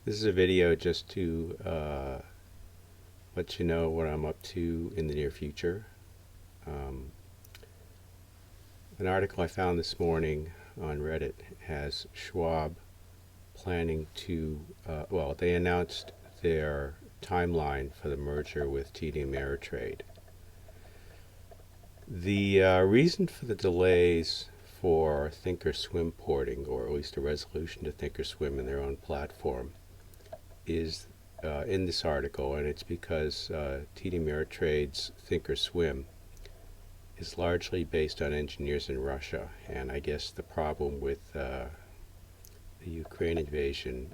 This is a video just to let you know what I'm up to in the near future. Um, an article I found this morning on Reddit has Schwab planning to, they announced their timeline for the merger with TD Ameritrade. The reason for the delays for thinkorswim porting, or at least a resolution to thinkorswim in their own platform, is in this article, and it's because TD Ameritrade's thinkorswim is largely based on engineers in Russia, and I guess the problem with the Ukraine invasion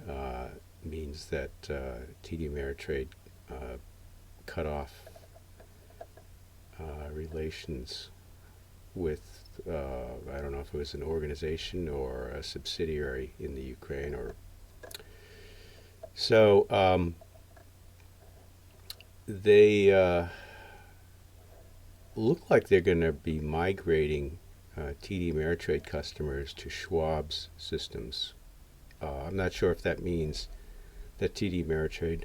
means that TD Ameritrade cut off relations with I don't know if it was an organization or a subsidiary in the Ukraine, or so they look like they're going to be migrating TD Ameritrade customers to Schwab's systems. I'm not sure if that means that TD Ameritrade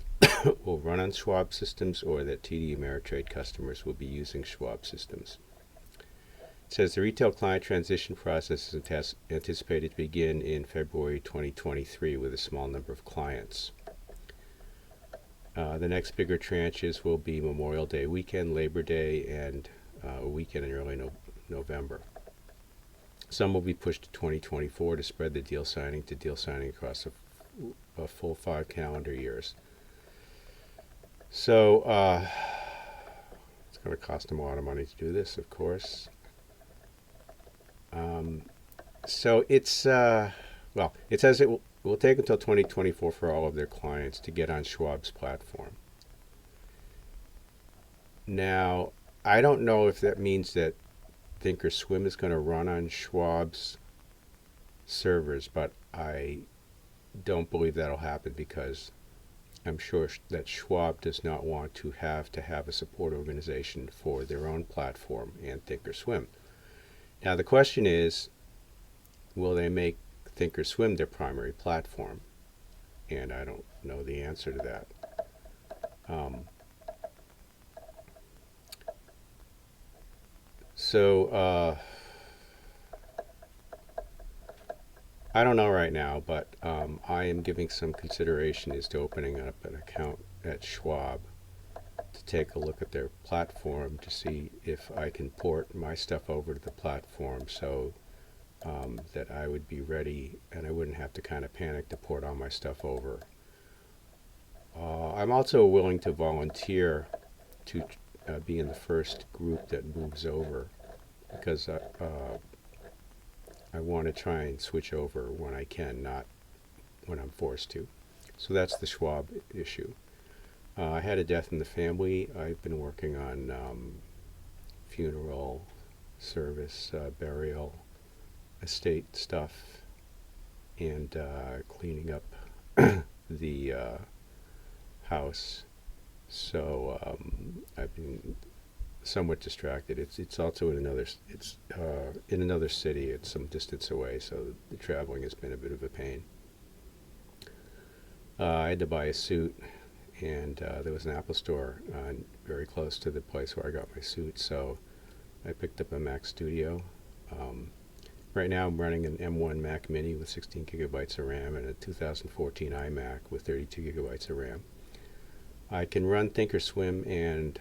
will run on Schwab systems, or that TD Ameritrade customers will be using Schwab systems. It says the retail client transition process is anticipated to begin in February 2023 with a small number of clients. The next bigger tranches will be Memorial Day weekend, Labor Day, and a weekend in early November. Some will be pushed to 2024 to spread the deal signing across a full 5 calendar years. So it's going to cost them a lot of money to do this, of course. So it's it says it will take until 2024 for all of their clients to get on Schwab's platform. Now, I don't know if that means that thinkorswim is going to run on Schwab's servers, but I don't believe that'll happen, because I'm sure that Schwab does not want to have a support organization for their own platform and thinkorswim. Now the question is, will they make thinkorswim their primary platform? And I don't know the answer to that. So I don't know right now, but I am giving some consideration as to opening up an account at Schwab to take a look at their platform to see if I can port my stuff over to the platform, so that I would be ready and I wouldn't have to kind of panic to port all my stuff over. I'm also willing to volunteer to be in the first group that moves over, because I want to try and switch over when I can, not when I'm forced to. So that's the Schwab issue. I had a death in the family. I've been working on funeral, service, burial, estate stuff, and cleaning up the house. So I've been somewhat distracted. It's also in another city. It's some distance away, so the traveling has been a bit of a pain. I had to buy a suit, and there was an Apple store very close to the place where I got my suit, so I picked up a Mac Studio. Right now I'm running an M1 Mac Mini with 16 gigabytes of RAM and a 2014 iMac with 32 gigabytes of RAM. I can run thinkorswim and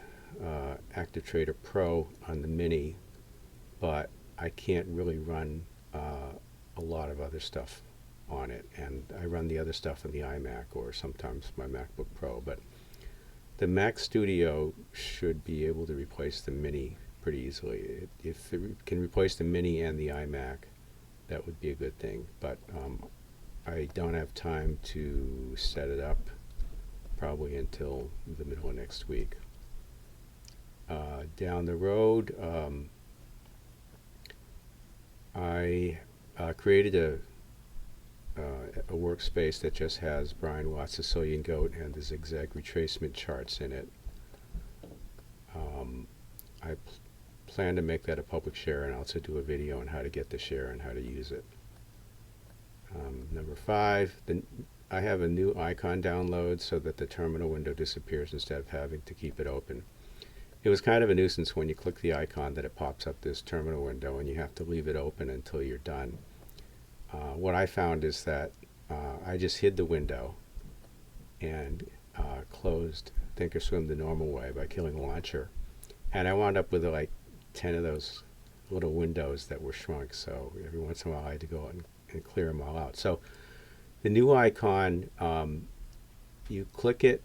ActiveTrader Pro on the Mini, but I can't really run a lot of other stuff on it, and I run the other stuff on the iMac or sometimes my MacBook Pro. But the Mac Studio should be able to replace the Mini pretty easily. If it can replace the Mini and the iMac, that would be a good thing, but I don't have time to set it up probably until the middle of next week. Down the road, I created a workspace that just has Brian Watt's Sicilian Goat and the zigzag retracement charts in it. I plan to make that a public share and also do a video on how to get the share and how to use it. Number 5, I have a new icon download so that the terminal window disappears instead of having to keep it open. It was kind of a nuisance when you click the icon that it pops up this terminal window and you have to leave it open until you're done. What I found is that I just hid the window and closed Thinkorswim the normal way by killing the launcher. And I wound up with like 10 of those little windows that were shrunk, so every once in a while I had to go and clear them all out. So the new icon, you click it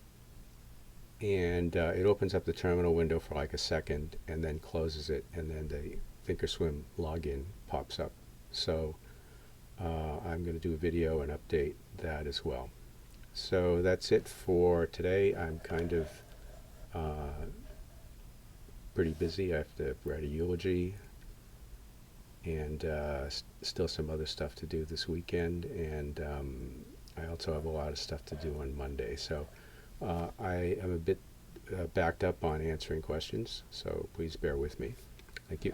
and it opens up the terminal window for like a second and then closes it, and then the Thinkorswim login pops up. So I'm going to do a video and update that as well. So that's it for today. I'm kind of pretty busy. I have to write a eulogy and still some other stuff to do this weekend, and I also have a lot of stuff to do on Monday. So I am a bit backed up on answering questions, so please bear with me. Thank you.